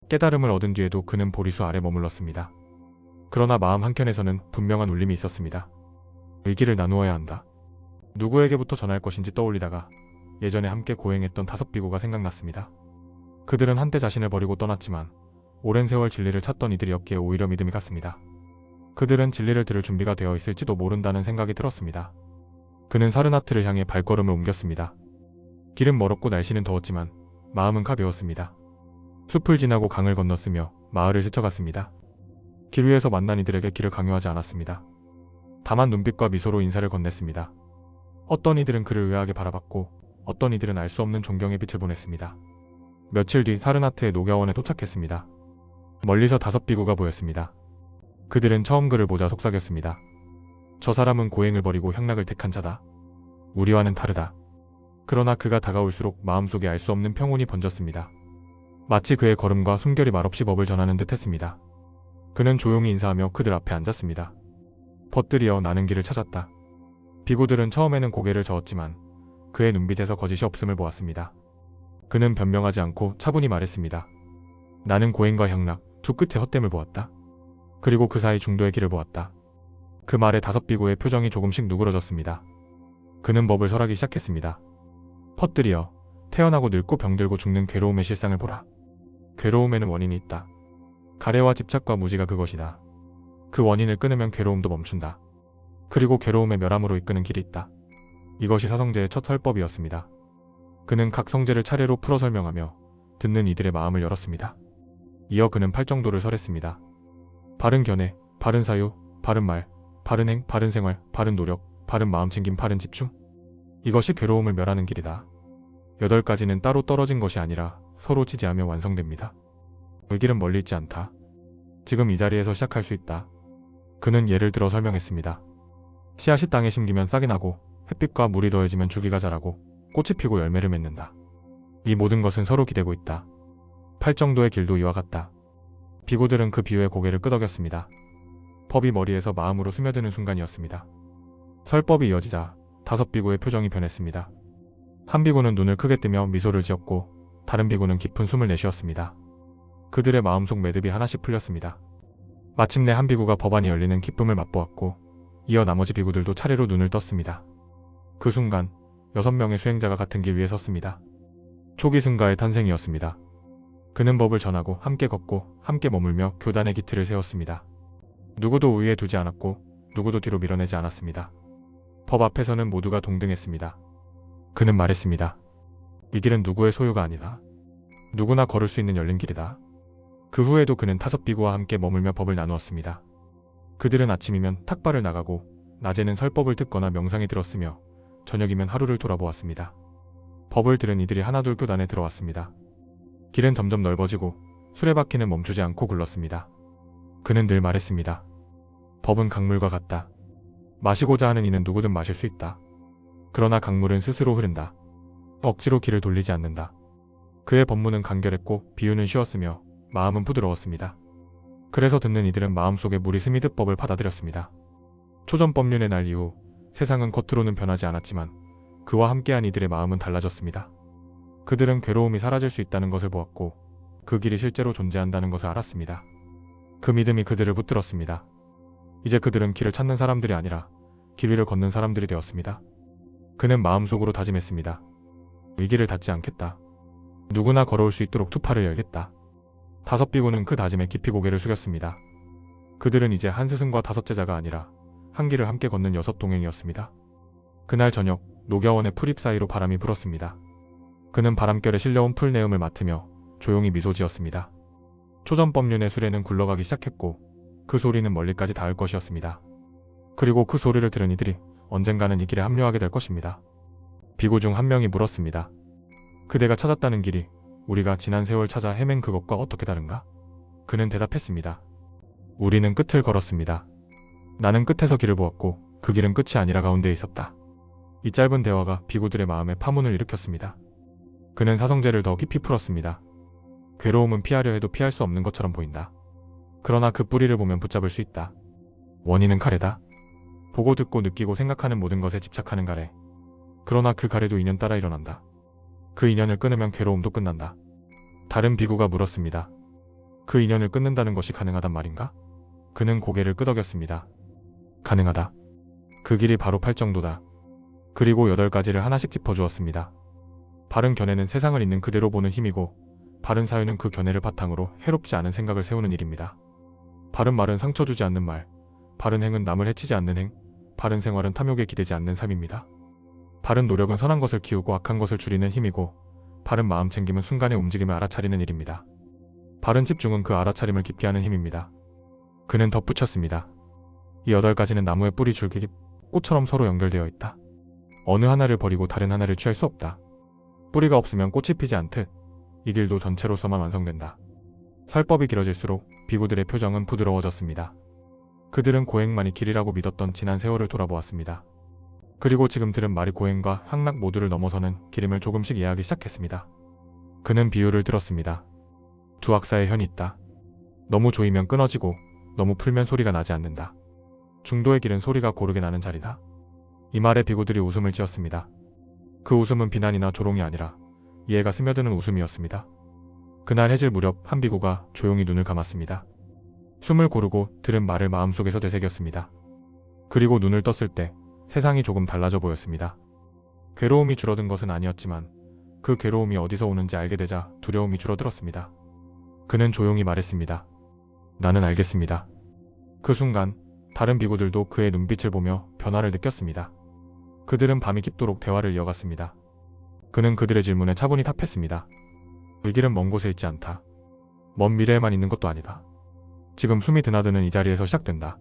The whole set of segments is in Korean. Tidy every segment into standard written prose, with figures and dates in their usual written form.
깨달음을 얻은 뒤에도 그는 보리수 아래 머물렀습니다. 그러나 마음 한켠에서는 분명한 울림이 있었습니다. 의기를 나누어야 한다. 누구에게부터 전할 것인지 떠올리다가 예전에 함께 고행했던 5비구가 생각났습니다. 그들은 한때 자신을 버리고 떠났지만 오랜 세월 진리를 찾던 이들이었기에 오히려 믿음이 갔습니다. 그들은 진리를 들을 준비가 되어 있을지도 모른다는 생각이 들었습니다. 그는 사르나트를 향해 발걸음을 옮겼습니다. 길은 멀었고 날씨는 더웠지만 마음은 가벼웠습니다. 숲을 지나고 강을 건넜으며 마을을 스쳐갔습니다. 길 위에서 만난 이들에게 길을 강요하지 않았습니다. 다만 눈빛과 미소로 인사를 건넸습니다. 어떤 이들은 그를 의아하게 바라봤고 어떤 이들은 알 수 없는 존경의 빛을 보냈습니다. 며칠 뒤 사르나트의 녹야원에 도착했습니다. 멀리서 5비구가 보였습니다. 그들은 처음 그를 보자 속삭였습니다. 저 사람은 고행을 버리고 향락을 택한 자다. 우리와는 다르다. 그러나 그가 다가올수록 마음속에 알 수 없는 평온이 번졌습니다. 마치 그의 걸음과 숨결이 말없이 법을 전하는 듯 했습니다. 그는 조용히 인사하며 그들 앞에 앉았습니다. 벗들이여 나는 길을 찾았다. 비구들은 처음에는 고개를 저었지만 그의 눈빛에서 거짓이 없음을 보았습니다. 그는 변명하지 않고 차분히 말했습니다. 나는 고행과 향락, 두 끝에 헛됨을 보았다. 그리고 그 사이 중도의 길을 보았다. 그 말에 5비구의 표정이 조금씩 누그러졌습니다. 그는 법을 설하기 시작했습니다. 벗들이여, 태어나고 늙고 병들고 죽는 괴로움의 실상을 보라. 괴로움에는 원인이 있다. 가래와 집착과 무지가 그것이다. 그 원인을 끊으면 괴로움도 멈춘다. 그리고 괴로움의 멸함으로 이끄는 길이 있다. 이것이 사성제의 첫 설법이었습니다. 그는 각 성제를 차례로 풀어 설명하며 듣는 이들의 마음을 열었습니다. 이어 그는 8정도를 설했습니다. 바른 견해, 바른 사유, 바른 말, 바른 행, 바른 생활, 바른 노력, 바른 마음챙김, 바른 집중. 이것이 괴로움을 멸하는 길이다. 8가지는 따로 떨어진 것이 아니라 서로 지지하며 완성됩니다. 그 길은 멀리 있지 않다. 지금 이 자리에서 시작할 수 있다. 그는 예를 들어 설명했습니다. 씨앗이 땅에 심기면 싹이 나고 햇빛과 물이 더해지면 줄기가 자라고 꽃이 피고 열매를 맺는다. 이 모든 것은 서로 기대고 있다. 8정도의 길도 이와 같다. 비구들은 그 비유에 고개를 끄덕였습니다. 법이 머리에서 마음으로 스며드는 순간이었습니다. 설법이 이어지자 5비구의 표정이 변했습니다. 한 비구는 눈을 크게 뜨며 미소를 지었고 다른 비구는 깊은 숨을 내쉬었습니다. 그들의 마음속 매듭이 하나씩 풀렸습니다. 마침내 한 비구가 법안이 열리는 기쁨을 맛보았고 이어 나머지 비구들도 차례로 눈을 떴습니다. 그 순간 6명의 수행자가 같은 길 위에 섰습니다. 초기 승가의 탄생이었습니다. 그는 법을 전하고 함께 걷고 함께 머물며 교단의 기틀을 세웠습니다. 누구도 우위에 두지 않았고 누구도 뒤로 밀어내지 않았습니다. 법 앞에서는 모두가 동등했습니다. 그는 말했습니다. 이 길은 누구의 소유가 아니다. 누구나 걸을 수 있는 열린 길이다. 그 후에도 그는 5비구와 함께 머물며 법을 나누었습니다. 그들은 아침이면 탁발을 나가고 낮에는 설법을 듣거나 명상에 들었으며 저녁이면 하루를 돌아보았습니다. 법을 들은 이들이 하나둘 교단에 들어왔습니다. 길은 점점 넓어지고 수레바퀴는 멈추지 않고 굴렀습니다. 그는 늘 말했습니다. 법은 강물과 같다. 마시고자 하는 이는 누구든 마실 수 있다. 그러나 강물은 스스로 흐른다. 억지로 길을 돌리지 않는다. 그의 법문은 간결했고 비유는 쉬웠으며 마음은 부드러웠습니다. 그래서 듣는 이들은 마음속에 물이 스미듯 법을 받아들였습니다. 초전법륜의 날 이후 세상은 겉으로는 변하지 않았지만 그와 함께한 이들의 마음은 달라졌습니다. 그들은 괴로움이 사라질 수 있다는 것을 보았고 그 길이 실제로 존재한다는 것을 알았습니다. 그 믿음이 그들을 붙들었습니다. 이제 그들은 길을 찾는 사람들이 아니라 길 위를 걷는 사람들이 되었습니다. 그는 마음속으로 다짐했습니다. 이 길을 닫지 않겠다. 누구나 걸어올 수 있도록 2팔을 열겠다. 5비구는 그 다짐에 깊이 고개를 숙였습니다. 그들은 이제 한 스승과 5제자가 아니라 한 길을 함께 걷는 6동행이었습니다. 그날 저녁 녹야원의 풀잎 사이로 바람이 불었습니다. 그는 바람결에 실려온 풀내음을 맡으며 조용히 미소 지었습니다. 초전법륜의 수레는 굴러가기 시작했고 그 소리는 멀리까지 닿을 것이었습니다. 그리고 그 소리를 들은 이들이 언젠가는 이 길에 합류하게 될 것입니다. 비구 중 한 명이 물었습니다. 그대가 찾았다는 길이 우리가 지난 세월 찾아 헤맨 그것과 어떻게 다른가? 그는 대답했습니다. 우리는 끝을 걸었습니다. 나는 끝에서 길을 보았고 그 길은 끝이 아니라 가운데에 있었다. 이 짧은 대화가 비구들의 마음에 파문을 일으켰습니다. 그는 사성제를 더 깊이 풀었습니다. 괴로움은 피하려 해도 피할 수 없는 것처럼 보인다. 그러나 그 뿌리를 보면 붙잡을 수 있다. 원인은 가래다. 보고 듣고 느끼고 생각하는 모든 것에 집착하는 가래. 그러나 그 가래도 인연 따라 일어난다. 그 인연을 끊으면 괴로움도 끝난다. 다른 비구가 물었습니다. 그 인연을 끊는다는 것이 가능하단 말인가? 그는 고개를 끄덕였습니다. 가능하다. 그 길이 바로 팔 정도다. 그리고 8가지를 하나씩 짚어주었습니다. 바른 견해는 세상을 있는 그대로 보는 힘이고, 바른 사유는 그 견해를 바탕으로 해롭지 않은 생각을 세우는 일입니다. 바른 말은 상처 주지 않는 말, 바른 행은 남을 해치지 않는 행, 바른 생활은 탐욕에 기대지 않는 삶입니다. 바른 노력은 선한 것을 키우고 악한 것을 줄이는 힘이고, 바른 마음 챙김은 순간의 움직임을 알아차리는 일입니다. 바른 집중은 그 알아차림을 깊게 하는 힘입니다. 그는 덧붙였습니다. 이 8가지는 나무의 뿌리, 줄기, 꽃처럼 서로 연결되어 있다. 어느 하나를 버리고 다른 하나를 취할 수 없다. 뿌리가 없으면 꽃이 피지 않듯 이 길도 전체로서만 완성된다. 설법이 길어질수록 비구들의 표정은 부드러워졌습니다. 그들은 고행만이 길이라고 믿었던 지난 세월을 돌아보았습니다. 그리고 지금 들은 말이 고행과 향락 모두를 넘어서는 길임을 조금씩 이해하기 시작했습니다. 그는 비유를 들었습니다. 두 악사의 현이 있다. 너무 조이면 끊어지고 너무 풀면 소리가 나지 않는다. 중도의 길은 소리가 고르게 나는 자리다. 이 말에 비구들이 웃음을 지었습니다. 그 웃음은 비난이나 조롱이 아니라 이해가 스며드는 웃음이었습니다. 그날 해질 무렵 한 비구가 조용히 눈을 감았습니다. 숨을 고르고 들은 말을 마음속에서 되새겼습니다. 그리고 눈을 떴을 때 세상이 조금 달라져 보였습니다. 괴로움이 줄어든 것은 아니었지만 그 괴로움이 어디서 오는지 알게 되자 두려움이 줄어들었습니다. 그는 조용히 말했습니다. 나는 알겠습니다. 그 순간 다른 비구들도 그의 눈빛을 보며 변화를 느꼈습니다. 그들은 밤이 깊도록 대화를 이어갔습니다. 그는 그들의 질문에 차분히 답했습니다. 이 길은 먼 곳에 있지 않다. 먼 미래에만 있는 것도 아니다. 지금 숨이 드나드는 이 자리에서 시작된다.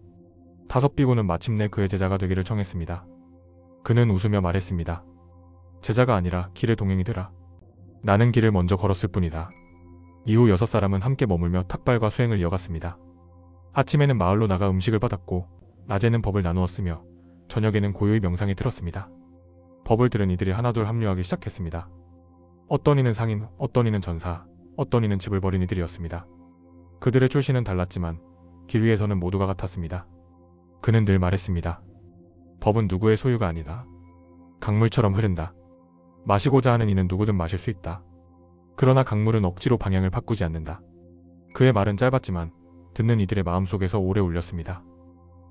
5 비구는 마침내 그의 제자가 되기를 청했습니다. 그는 웃으며 말했습니다. 제자가 아니라 길의 동행이 되라. 나는 길을 먼저 걸었을 뿐이다. 이후 6사람은 함께 머물며 탁발과 수행을 이어갔습니다. 아침에는 마을로 나가 음식을 받았고 낮에는 법을 나누었으며 저녁에는 고요히 명상에 들었습니다. 법을 들은 이들이 하나둘 합류하기 시작했습니다. 어떤 이는 상인, 어떤 이는 전사, 어떤 이는 집을 버린 이들이었습니다. 그들의 출신은 달랐지만 길 위에서는 모두가 같았습니다. 그는 늘 말했습니다. 법은 누구의 소유가 아니다. 강물처럼 흐른다. 마시고자 하는 이는 누구든 마실 수 있다. 그러나 강물은 억지로 방향을 바꾸지 않는다. 그의 말은 짧았지만 듣는 이들의 마음속에서 오래 울렸습니다.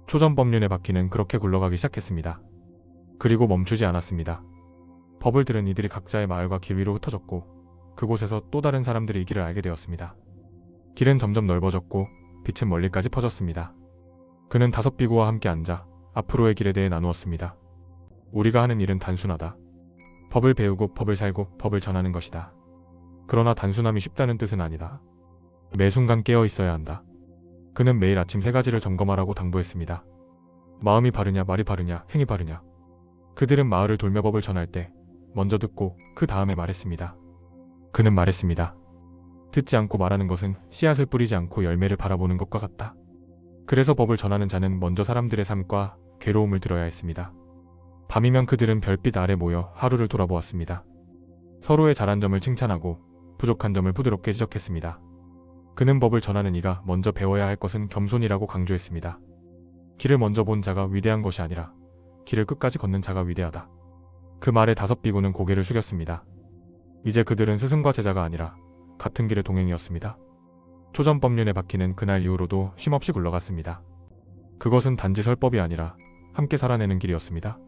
초전법륜의 바퀴는 그렇게 굴러가기 시작했습니다. 그리고 멈추지 않았습니다. 법을 들은 이들이 각자의 마을과 길 위로 흩어졌고 그곳에서 또 다른 사람들이 이 길을 알게 되었습니다. 길은 점점 넓어졌고 빛은 멀리까지 퍼졌습니다. 그는 5 비구와 함께 앉아 앞으로의 길에 대해 나누었습니다. 우리가 하는 일은 단순하다. 법을 배우고 법을 살고 법을 전하는 것이다. 그러나 단순함이 쉽다는 뜻은 아니다. 매 순간 깨어 있어야 한다. 그는 매일 아침 3가지를 점검하라고 당부했습니다. 마음이 바르냐, 말이 바르냐, 행이 바르냐. 그들은 마을을 돌며 법을 전할 때 먼저 듣고 그 다음에 말했습니다. 그는 말했습니다. 듣지 않고 말하는 것은 씨앗을 뿌리지 않고 열매를 바라보는 것과 같다. 그래서 법을 전하는 자는 먼저 사람들의 삶과 괴로움을 들어야 했습니다. 밤이면 그들은 별빛 아래 모여 하루를 돌아보았습니다. 서로의 잘한 점을 칭찬하고 부족한 점을 부드럽게 지적했습니다. 그는 법을 전하는 이가 먼저 배워야 할 것은 겸손이라고 강조했습니다. 길을 먼저 본 자가 위대한 것이 아니라 길을 끝까지 걷는 자가 위대하다. 그 말에 5 비구는 고개를 숙였습니다. 이제 그들은 스승과 제자가 아니라 같은 길의 동행이었습니다. 초전법륜의 바퀴는 그날 이후로도 쉼없이 굴러갔습니다. 그것은 단지 설법이 아니라 함께 살아내는 길이었습니다.